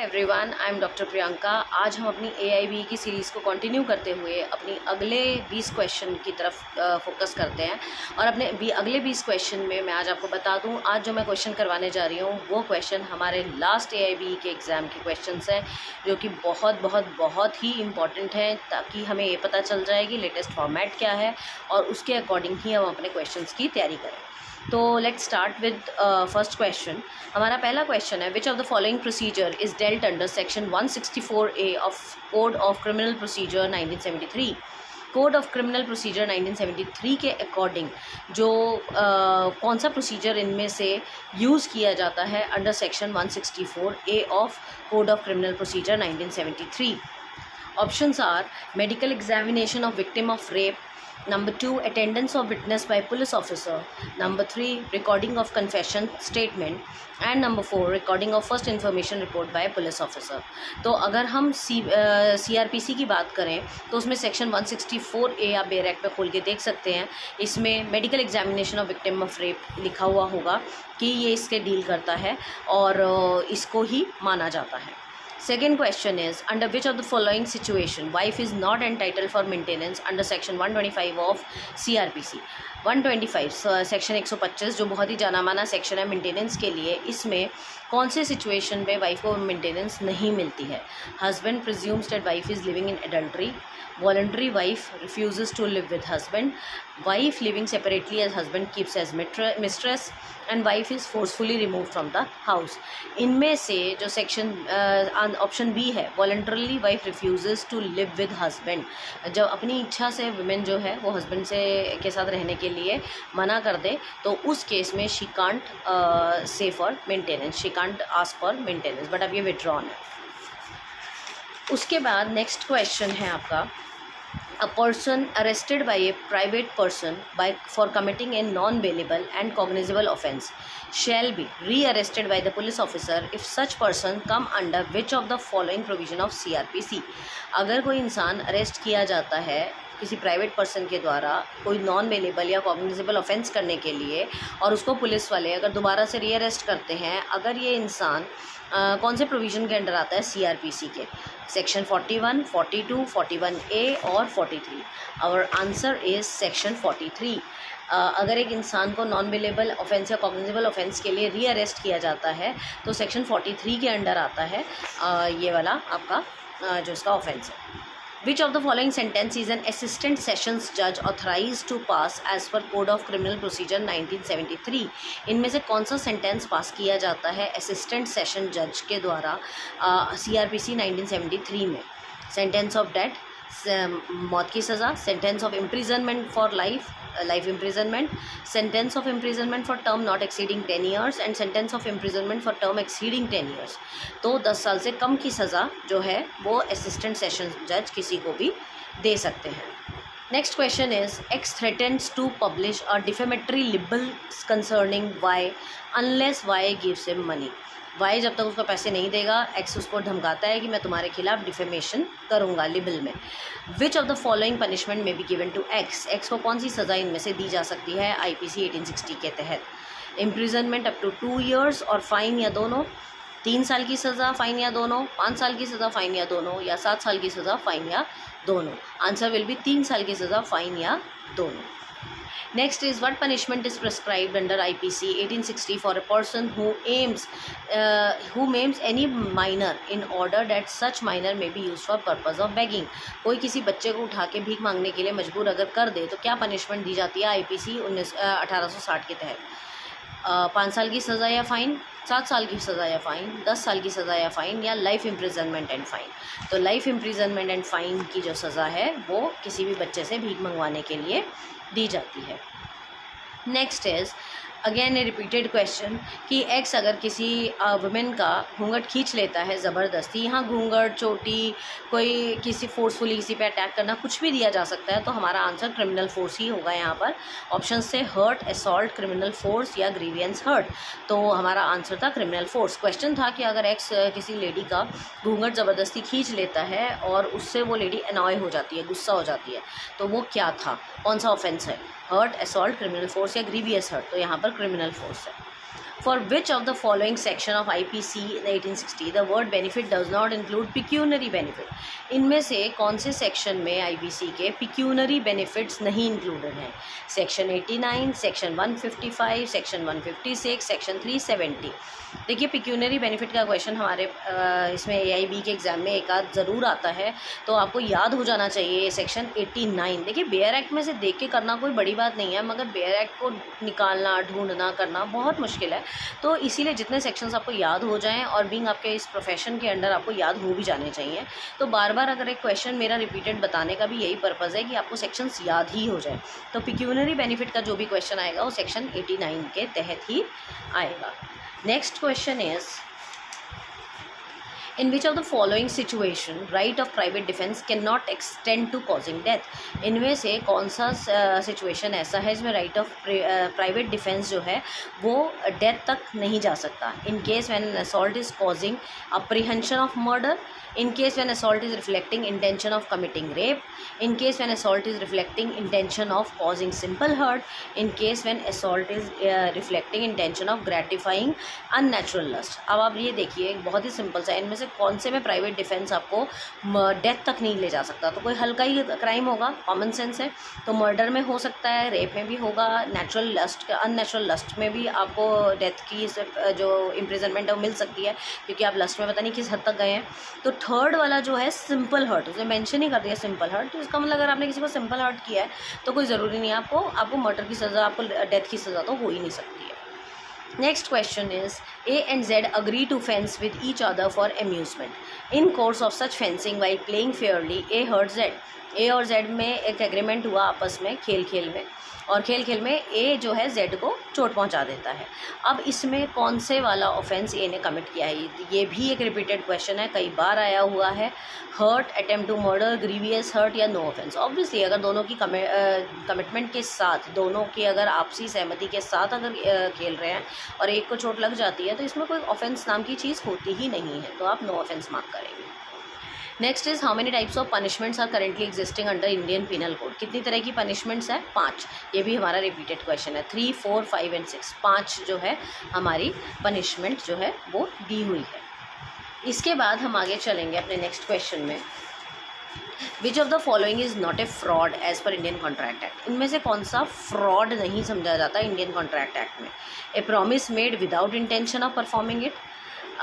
Everyone, I am doctor Priyanka. आज हम अपनी AIB की सीरीज़ को कंटिन्यू करते हुए अपनी अगले 20 क्वेश्चन की तरफ फोकस करते हैं। और अपने अगले 20 क्वेश्चन में मैं आज आपको बता दूं, आज जो मैं क्वेश्चन करवाने जा रही हूं वो क्वेश्चन हमारे लास्ट AIB के एग्ज़ाम के क्वेश्चंस हैं, जो कि बहुत ही इम्पॉर्टेंट हैं, ताकि हमें ये पता चल जाए कि लेटेस्ट फॉर्मेट क्या है और उसके अकॉर्डिंग ही हम अपने क्वेश्चंस की तैयारी करें। तो let's start with first question. हमारा पहला क्वेश्चन है, विच of the following procedure is dealt under section 164A of code of criminal procedure 1973। Code of criminal procedure 1973 के अकॉर्डिंग जो कौन सा प्रोसीजर इनमें से यूज़ किया जाता है under section 164A of code of criminal procedure 1973। Options are medical examination of victim of rape, Number 2, attendance of witness by police officer. Number 3, recording of confession statement. And number 4, recording of first information report by police officer. तो अगर हम CRPC की बात करें तो उसमें section 164A आप बेर एक्ट पे खोल के देख सकते हैं। इसमें medical examination of victim of rape लिखा हुआ होगा कि ये इसके डील करता है और इसको ही माना जाता है। Second question is, under which of the following situation wife is not entitled for maintenance under section 125 of CRPC। 125 section 125 जो बहुत ही जाना माना सेक्शन है मेंटेनेंस के लिए, इसमें कौन से सिचुएशन पे वाइफ को मेंटेनेंस नहीं मिलती है? Husband presumes that wife is living in adultery, voluntary wife refuses to live with husband, wife living separately as husband keeps as mistress, and wife is forcefully removed from the house। इनमें से जो section option B है, voluntarily wife refuses to live with husband, जब अपनी इच्छा से women जो है वो हस्बैंड से के साथ रहने के लिए मना कर दे तो उस केस में she can't say for maintenance, she can't ask for maintenance, but अब ये विड्रॉन है। उसके बाद नेक्स्ट क्वेश्चन है आपका, a person arrested by a private person for committing a non-bailable and cognizable offence shall be re-arrested by the police officer if such person come under which of the following provision of CRPC। अगर कोई इंसान arrest किया जाता है किसी private person के द्वारा कोई नॉन बेलेबल या कॉग्निजेबल ऑफेंस करने के लिए और उसको पुलिस वाले अगर दोबारा से रीअरेस्ट करते हैं, अगर ये इंसान कौन से प्रोविज़न के अंडर आता है? CRPC के सेक्शन 41, 42, 41A और 43। Our answer is section 43। अगर एक इंसान को नॉन बेलेबल ऑफेंस या कॉग्निजेबल ऑफेंस के लिए रीअरेस्ट किया जाता है तो सेक्शन 43 के अंडर आता है ये वाला आपका जो इसका ऑफेंस है। Which of the following sentence is an assistant sessions judge authorized to pass as per Code of Criminal Procedure 1973? इनमें से कौन सा सेंटेंस पास किया जाता है असिस्टेंट सेशन जज के द्वारा CRPC 1973 में? सेंटेंस ऑफ डेथ, मौत की सज़ा, sentence of imprisonment for life imprisonment, sentence of imprisonment for term not exceeding 10 years and sentence of imprisonment for term exceeding 10 years. तो 10 साल से कम की सज़ा जो है वो असिस्टेंट सेशन जज किसी को भी दे सकते हैं। Next question is, X threatens to publish a defamatory libel concerning Y unless Y gives him money. Y जब तक उसको पैसे नहीं देगा, एक्स उसको धमकाता है कि मैं तुम्हारे खिलाफ डिफेमेशन करूँगा लिबल में। Which of the following punishment may be given to X. X को कौन सी सज़ा इनमें से दी जा सकती है IPC 1860 के तहत? इम्प्रिजनमेंट अप टू 2 ईयर्स और फाइन या दोनों, 3 साल की सज़ा फाइन या दोनों, 5 साल की सज़ा फाइन या दोनों, या 7 साल की सज़ा फाइन या दोनों। आंसर विल बी 3 साल की सज़ा फाइन या दोनों। Next is, what punishment is prescribed under IPC 1860 for a person who maims any minor in order that such minor may be used for purpose of begging। कोई किसी बच्चे को उठा के भीख मांगने के लिए मजबूर अगर कर दे तो क्या पनिशमेंट दी जाती है IPC 1860 के तहत? 5 साल की सज़ा या फ़ाइन, 7 साल की सज़ा या फ़ाइन, 10 साल की सज़ा या फ़ाइन, या लाइफ इम्प्रिजनमेंट एंड फ़ाइन। तो लाइफ इम्प्रिजनमेंट एंड फ़ाइन की जो सज़ा है वो किसी भी बच्चे से भीख मंगवाने के लिए दी जाती है। Next is again A repeated question कि एक्स अगर किसी वुमेन का घूंघट खींच लेता है ज़बरदस्ती, यहाँ घूंघट, चोटी, कोई किसी फोर्सफुली किसी पे अटैक करना, कुछ भी दिया जा सकता है, तो हमारा आंसर क्रिमिनल फोर्स ही होगा यहाँ पर। ऑप्शन से हर्ट, असॉल्ट, क्रिमिनल फोर्स या ग्रीवियंस हर्ट, तो हमारा आंसर था क्रिमिनल फोर्स। क्वेश्चन था कि अगर एक्स किसी लेडी का घूंघट ज़बरदस्ती खींच लेता है और उससे वो लेडी अनॉय हो जाती है, गुस्सा हो जाती है, तो वो क्या था, कौन सा ऑफेंस है? हर्ट, असॉल्ट, क्रिमिनल फोर्स या ग्रीवियस हर्ट, तो यहाँ पर क्रिमिनल फोर्स है। For which of the following section of IPC 1860 the word benefit does not include pecuniary benefit. इनमें से कौन से सेक्शन में IPC के पिक्यूनरी बेनिफिट्स नहीं इंक्लूडेड हैं? Section 89, section 155, section 156, section 370। देखिए, पिक्यूनरी बेनिफिट का क्वेश्चन हमारे इसमें AIB के एग्ज़ाम में एक आध ज़रूर आता है, तो आपको याद हो जाना चाहिए ये सेक्शन 89। देखिए, बेयर एक्ट में से देख के करना कोई बड़ी बात नहीं है, मगर बेयर एक्ट को निकालना, ढूंढना, करना बहुत मुश्किल है। तो इसीलिए जितने सेक्शंस आपको याद हो जाएं और बीइंग आपके इस प्रोफेशन के अंडर आपको याद हो भी जाने चाहिए। तो बार बार अगर एक क्वेश्चन मेरा रिपीटेड बताने का भी यही पर्पज़ है कि आपको सेक्शंस याद ही हो जाए। तो पिक्यूनरी बेनिफिट का जो भी क्वेश्चन आएगा वो सेक्शन 89 के तहत ही आएगा। Next question is, in which of the following situation right of private defense cannot extend to causing death? इनमें से कौन सा सिचुएशन ऐसा है जिसमें राइट ऑफ प्राइवेट डिफेंस जो है वो डेथ तक नहीं जा सकता? In case when an assault is causing apprehension of murder, in case when assault is reflecting intention of committing rape, in case when assault is reflecting intention of causing simple hurt, in case when assault is reflecting intention of gratifying unnatural lust। अब आप ये देखिए, बहुत ही simple सा, इनमें से कौन से में प्राइवेट डिफेंस आपको डेथ तक नहीं ले जा सकता? तो कोई हल्का ही क्राइम होगा, कॉमन सेंस है, तो मर्डर में हो सकता है, रेप में भी होगा, नेचुरल लस्ट, अननेचुरल लस्ट में भी आपको डेथ की जो इम्प्रिजनमेंट है वो मिल सकती है, क्योंकि आप लस्ट में पता नहीं किस हद तक गए हैं। तो थर्ड वाला जो है सिंपल हर्ट, उसने मेंशन ही कर दिया सिंपल हर्ट, तो इसका मतलब अगर आपने किसी को सिंपल हर्ट किया है तो कोई ज़रूरी नहीं है आपको मर्डर की सज़ा, आपको डेथ की सज़ा तो हो ही नहीं सकती है। Next question is, A and Z agree to fence with each other for amusement. In course of such fencing while playing fairly, A hurt Z. A और Z में एक एग्रीमेंट हुआ आपस में खेल में, और खेल में A जो है Z को चोट पहुंचा देता है। अब इसमें कौन से वाला ऑफेंस A ने कमिट किया है? ये भी एक रिपीटेड क्वेश्चन है, कई बार आया हुआ है। Hurt, attempt to murder, grievous hurt या नो ऑफेंस। ऑब्वियसली अगर दोनों की कमिटमेंट के साथ, दोनों की अगर आपसी सहमति के साथ अगर खेल रहे हैं और एक को चोट लग जाती है तो इसमें कोई ऑफेंस नाम की चीज़ होती ही नहीं है, तो आप नो ऑफेंस मार्क करेंगे। Next is, how many types of punishments are currently existing under Indian penal code? कितनी तरह की पनिशमेंट्स है? 5। ये भी हमारा रिपीटेड क्वेश्चन है। 3, 4, 5 एंड 6, 5 जो है हमारी पनिशमेंट जो है वो दी हुई है। इसके बाद हम आगे चलेंगे अपने नेक्स्ट क्वेश्चन में। Which of the following is not a fraud as per Indian contract act? इनमें से कौन सा फ्रॉड नहीं समझा जाता इंडियन कॉन्ट्रैक्ट एक्ट में? ए promise made without intention of performing it,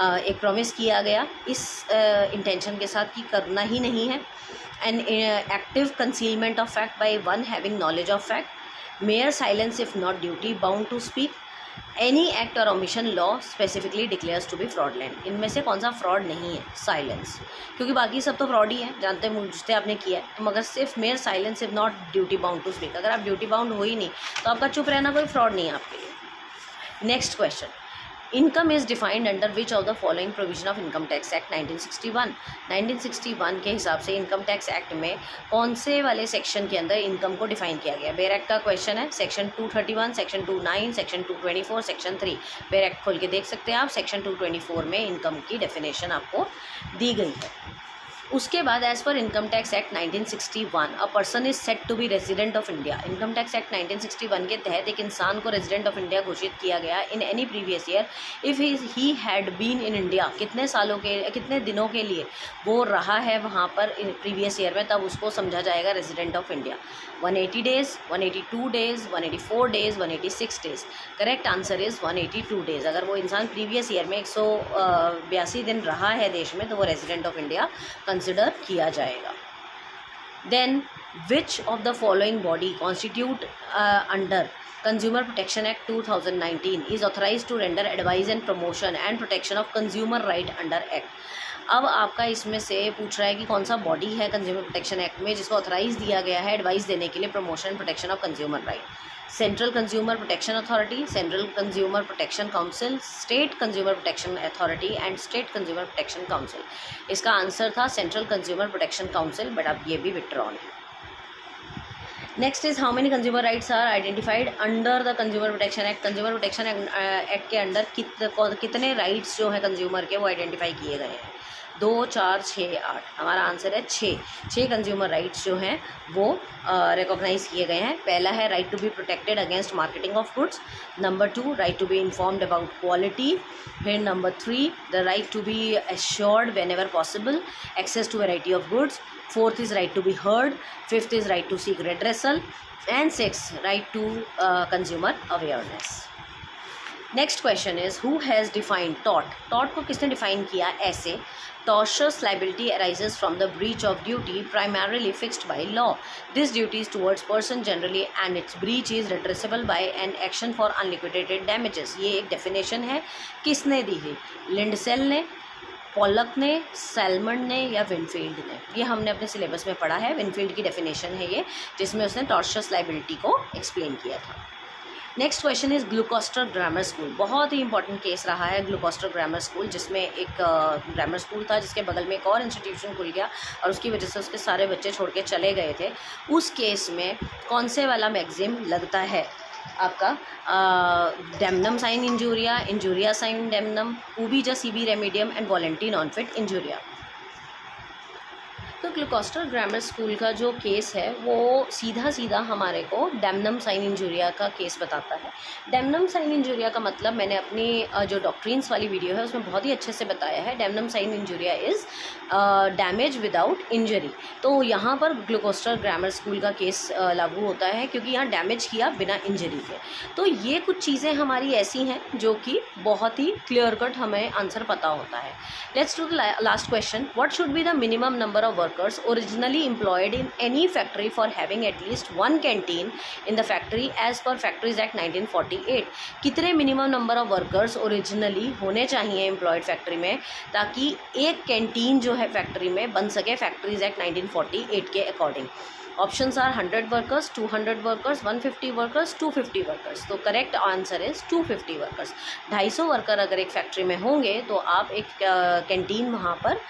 एक प्रॉमिस किया गया इस इंटेंशन के साथ कि करना ही नहीं है। An active concealment of fact by one having knowledge of fact, mere silence if not duty bound to speak, any act or omission law specifically declares to be fraudulent. इनमें से कौन सा फ्रॉड नहीं है? साइलेंस, क्योंकि बाकी सब तो फ्रॉड ही है, जानते मुझते आपने किया है, तो मगर सिर्फ mere silence if not duty bound to speak, अगर आप ड्यूटी बाउंड हो ही नहीं तो आपका चुप रहना कोई फ्रॉड नहीं है आपके लिए। Next question, income is defined under which of the following provision of income tax act 1961? 1961 के हिसाब से इनकम टैक्स एक्ट में कौन से वाले सेक्शन के अंदर इनकम को डिफाइन किया गया? बेयर एक्ट का क्वेश्चन है। Section 231, section 29, section 224, section 3। Bare act खोल के देख सकते हैं आप। सेक्शन 224 में इनकम की डेफिनेशन आपको दी गई है। उसके बाद as per income tax act 1961 a person is set to be resident of India. Income tax act 1961 के तहत एक इंसान को रेजिडेंट ऑफ इंडिया घोषित किया गया in any previous year if he had been in India. कितने दिनों के लिए वो रहा है वहाँ पर प्रीवियस ईयर में, तब उसको समझा जाएगा resident of India. 180 days, 182 days, 184 days, 186 days. Correct answer is 182 days. अगर वो इंसान प्रीवियस ईयर में 182 दिन रहा है देश में तो वो रेजिडेंट ऑफ इंडिया कंसिडर किया जाएगा। Then which of the following body constitute under consumer protection act 2019 is authorise to render advice and promotion and protection of consumer right under act? अब आपका इसमें से पूछ रहा है कि कौन सा बॉडी है कंज्यूमर प्रोटेक्शन एक्ट में जिसको ऑथराइज दिया गया है एडवाइस देने के लिए, promotion protection of consumer right. Central consumer protection authority, central consumer protection council, state consumer protection authority and state consumer protection council. इसका आंसर था central consumer protection council, but अब ये भी विथड्रॉन है। Next is, how many consumer rights are identified under the consumer protection act? Consumer protection act के under कितने rights जो हैं कंज्यूमर के वो आइडेंटिफाई किए गए हैं? 2, 4, 6, 8, हमारा आंसर है 6 कंज्यूमर राइट्स जो हैं वो रिकॉग्नाइज किए गए हैं। पहला है right to be protected against marketing of goods, number 2 right to be informed about quality, फिर number 3 the right to be assured whenever possible access to variety of goods, 4th is right to be heard, 5th is right to seek redressal, and 6th right to consumer awareness. Next question is who has defined taught. Taught को किसने define किया ऐसे, tortious liability arises from the breach of duty primarily fixed by law. This duty is towards person generally and its breach is redressable by an action for unliquidated damages. ये एक definition है, किसने दी है, Lindsell ने, Pollock ने, salmon ने या Winfield ने। ये हमने अपने सिलेबस में पढ़ा है, विनफील्ड की डेफिनेशन है ये, जिसमें उसने टॉर्शियस लाइबिलिटी को एक्सप्लेन किया था। Next question is Gloucester grammar school. बहुत ही इंपॉर्टेंट केस रहा है ग्लूकोस्टर ग्रामर स्कूल, जिसमें एक ग्रामर स्कूल था जिसके बगल में एक और इंस्टीट्यूशन खुल गया और उसकी वजह से उसके सारे बच्चे छोड़ के चले गए थे। उस केस में कौन से वाला मैक्सिम लगता है आपका, damnum sine injuria, injuria sine damnum, ubi jus ibi remedium and volenti non fit injuria. तो ग्लूकोस्टर ग्रामर स्कूल का जो केस है वो सीधा सीधा हमारे को डेमनम साइन इंजूरिया का केस बताता है। डेमनम साइन इंजूरिया का मतलब मैंने अपनी जो डॉक्ट्रिन्स वाली वीडियो है उसमें बहुत ही अच्छे से बताया है। Damnum sine injuria is damage without injury. तो यहाँ पर ग्लूकोस्टर ग्रामर स्कूल का केस लागू होता है क्योंकि यहाँ डैमेज किया बिना इंजरी के। तो ये कुछ चीज़ें हमारी ऐसी हैं जो कि बहुत ही क्लियर कट हमें आंसर पता होता है। Let's do the last question, what should be the minimum number of workers originally employed in any factory for having at least one canteen in the factory as per Factories Act 1948। कितने minimum number of workers originally होने चाहिए employed factory में ताकि एक canteen जो है factory में बन सके फैक्ट्रीज एक्ट 1948 के अकॉर्डिंग। Options are 100 workers, 200 workers, 150 workers, 250 workers. तो correct answer is 250 workers. 250 worker अगर एक फैक्ट्री में होंगे तो आप एक कैंटीन वहाँ पर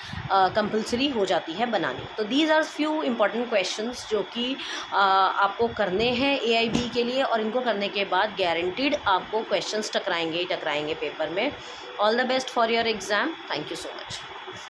कंपलसरी हो जाती है बनानी। तो these are few important questions जो कि आपको करने हैं AIB के लिए, और इनको करने के बाद गारंटीड आपको क्वेश्चंस टकराएंगे ही टकराएंगे पेपर में। All the best for your exam. Thank you so much.